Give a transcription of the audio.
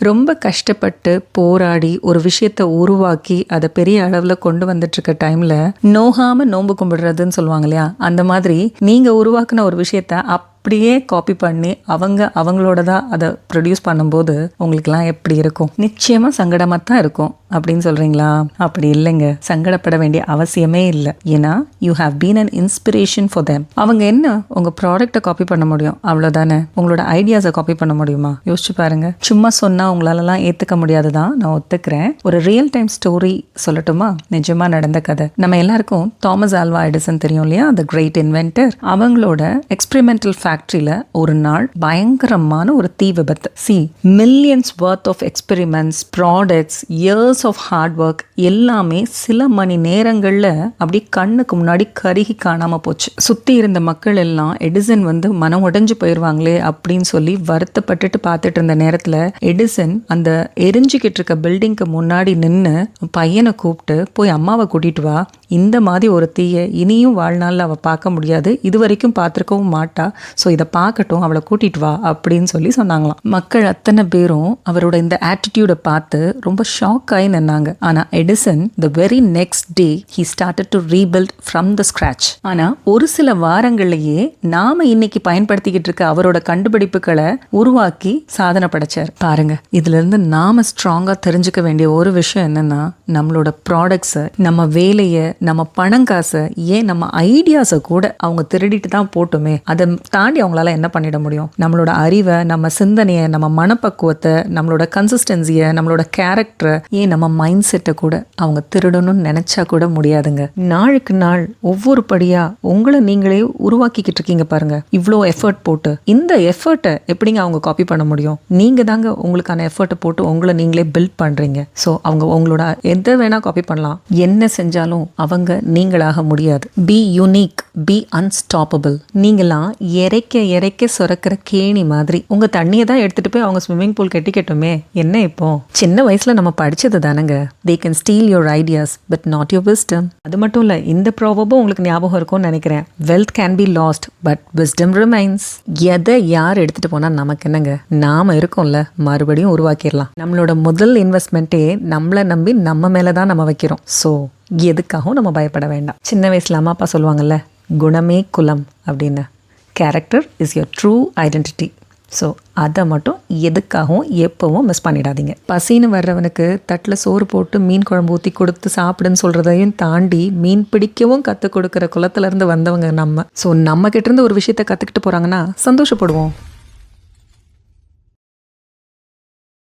ரொம்ப கஷ்டப்பட்டு போராடி ஒரு விஷயத்தை உருவாக்கி அதை பெரிய அளவில் கொண்டு வந்துட்டு இருக்க டைம்ல நோகாம நோன்பு கும்பிடுறதுன்னு சொல்லுவாங்க இல்லையா, அந்த மாதிரி நீங்க உருவாக்குன ஒரு விஷயத்த அப்படியே காப்பி பண்ணி அவங்களோட தான் அதை ப்ரொடியூஸ் பண்ணும்போது உங்களுக்குலாம் எப்படி இருக்கும்? நிச்சயமா சங்கடமாக தான் இருக்கும் அப்படின்னு சொல்றீங்களா? அப்படி இல்லைங்க, சங்கடப்பட வேண்டிய அவசியமே இல்லை. ஏன்னா you have been an inspiration for them. அவங்க என்ன உங்க ப்ராடக்டை காப்பி பண்ண முடியும், அவ்வளோதானே. உங்களோட ஐடியாஸை காப்பி பண்ண முடியுமா? யோசிச்சு பாருங்க. சும்மா சொன்னா உங்களாலலாம் ஏற்றுக்க முடியாதுதான், நான் ஒத்துக்கிறேன். ஒரு ரியல் டைம் ஸ்டோரி சொல்லட்டுமா? நிஜமா நடந்த கதை. நம்ம எல்லாருக்கும் தாமஸ் ஆல்வா எடிசன் தெரியும் இல்லையா, த கிரேட் இன்வென்டர். அவங்களோட எக்ஸ்பெரிமெண்டல் ஃபேக்டரியில ஒரு நாள் பயங்கரமான ஒரு தீ விபத்து. Millions worth of experiments, products, years of hard work எல்லாமே சில மணி நேரங்கள்ல அப்படி கண்ணுக்கு முன்னாடி கருகி காணாம போச்சு. சுத்தி இருந்த மக்கள் எல்லாம் எடிசன் மனம் உடைஞ்சு போயிருவாங்களே அப்படின்னு சொல்லி வருத்தப்பட்டுட்டு பார்த்துட்டு இருந்த நேரத்துல எடிசன் அந்த எரிஞ்சுக்கிட்டு இருக்க பில்டிங்க்கு முன்னாடி நின்று பையனை கூப்பிட்டு, போய் அம்மாவை கூட்டிட்டு வா, இந்த மாதிரி ஒரு தீயை இனியும் வாழ்நாளில் அவள் பார்க்க முடியாது, இது வரைக்கும் பார்த்துருக்கவும் மாட்டா, ஸோ இதை பார்க்கட்டும், அவளை கூட்டிட்டு வா அப்படின்னு சொல்லி சொன்னாங்களாம். மக்கள் அத்தனை பேரும் அவரோட இந்த ஆட்டிடியூடை பார்த்து ரொம்ப ஷாக் ஆகி நின்னாங்க. ஆனால் Edison the very next day he started to rebuild from the scratch. ஆனால் ஒரு சில வாரங்கள்லேயே நாம இன்னைக்கு பயன்படுத்திக்கிட்டு இருக்க அவரோட கண்டுபிடிப்புகளை உருவாக்கி சாதனை படைச்சார். பாருங்க, இதுல இருந்து நாம ஸ்ட்ராங்கா தெரிஞ்சுக்க வேண்டிய ஒரு விஷயம் என்னன்னா, நம்மளோட ப்ராடக்ட்ஸை, நம்ம வேலையை, நம்ம பணங்காசை, ஏன் நம்ம ஐடியாஸை கூட அவங்க திருடிட்டு தான் போட்டுமே, அதை தாண்டி அவங்களால என்ன பண்ணிட முடியும்? நம்மளோட அறிவை, நம்ம சிந்தனையை, நம்ம மனப்பக்குவத்தை, நம்மளோட கன்சிஸ்டன்சியை, நம்மளோட கேரக்டரை, ஏன் நம்ம மைண்ட் செட்டை கூட அவங்க திருடணும்னு நினைச்சா கூட முடியாதுங்க. நாளுக்கு நாள் ஒவ்வொரு படியா உங்களை நீங்களே உருவாக்கிக்கிட்டு இருக்கீங்க பாருங்க, இவ்வளோ எஃபர்ட் போட்டு. இந்த எஃபர்ட்டை எப்படிங்க அவங்க காப்பி பண்ண முடியும்? நீங்க தாங்க உங்களுக்கான எஃபர்ட்டை போட்டு உங்களை நீங்களே பில்ட் பண்றீங்க. ஸோ அவங்க உங்களோட எதை வேணா காப்பி பண்ணலாம், என்ன செஞ்சாலும் அவங்க நீங்களாக முடியாது. Be unique, be unstoppable. நீங்களாம் இறைக்க சுரக்கிற கேணி மாதிரி. உங்க தண்ணியை தான் எடுத்துட்டு போய் அவங்க ஸ்விம்மிங் பூல் கட்டிக்கட்டுமே, என்ன இப்போ? சின்ன வயசுல நம்ம படிச்சது தானங்க, they can steal your ideas but not your wisdom. அது மட்டும் இல்ல, இந்த ப்ராபபும் உங்களுக்கு ஞாபகம் இருக்கும்னு நினைக்கிறேன். wealth can be lost but wisdom remains. எதை யார் எடுத்துட்டு போனா நமக்கு என்னங்க, நாம இருக்கோம்ல, மறுபடியும் உருவாக்கிடலாம். நம்மளோட முதல் இன்வெஸ்ட்மெண்ட்டே நம்மளை நம்பி நம்ம மேலதான் நம்ம வைக்கிறோம். ஸோ எதுக்காகவும் நம்ம பயப்பட வேண்டாம். சின்ன வயசுல அம்மா அப்பா சொல்லுவாங்கல்ல, குணமே குலம் அப்படின்னு. Character is your true identity. So அதை மட்டும் எதுக்காகவும் எப்பவும் மிஸ் பண்ணிடாதீங்க. பசின்னு வர்றவனுக்கு தட்டில் சோறு போட்டு மீன் குழம்பு ஊற்றி கொடுத்து சாப்பிடுன்னு சொல்கிறதையும் தாண்டி மீன் பிடிக்கவும் கற்றுக் கொடுக்குற குலத்துலேருந்து வந்தவங்க நம்ம. ஸோ நம்ம கிட்டேருந்து ஒரு விஷயத்தை கற்றுக்கிட்டு போகிறாங்கன்னா சந்தோஷப்படுவோம்.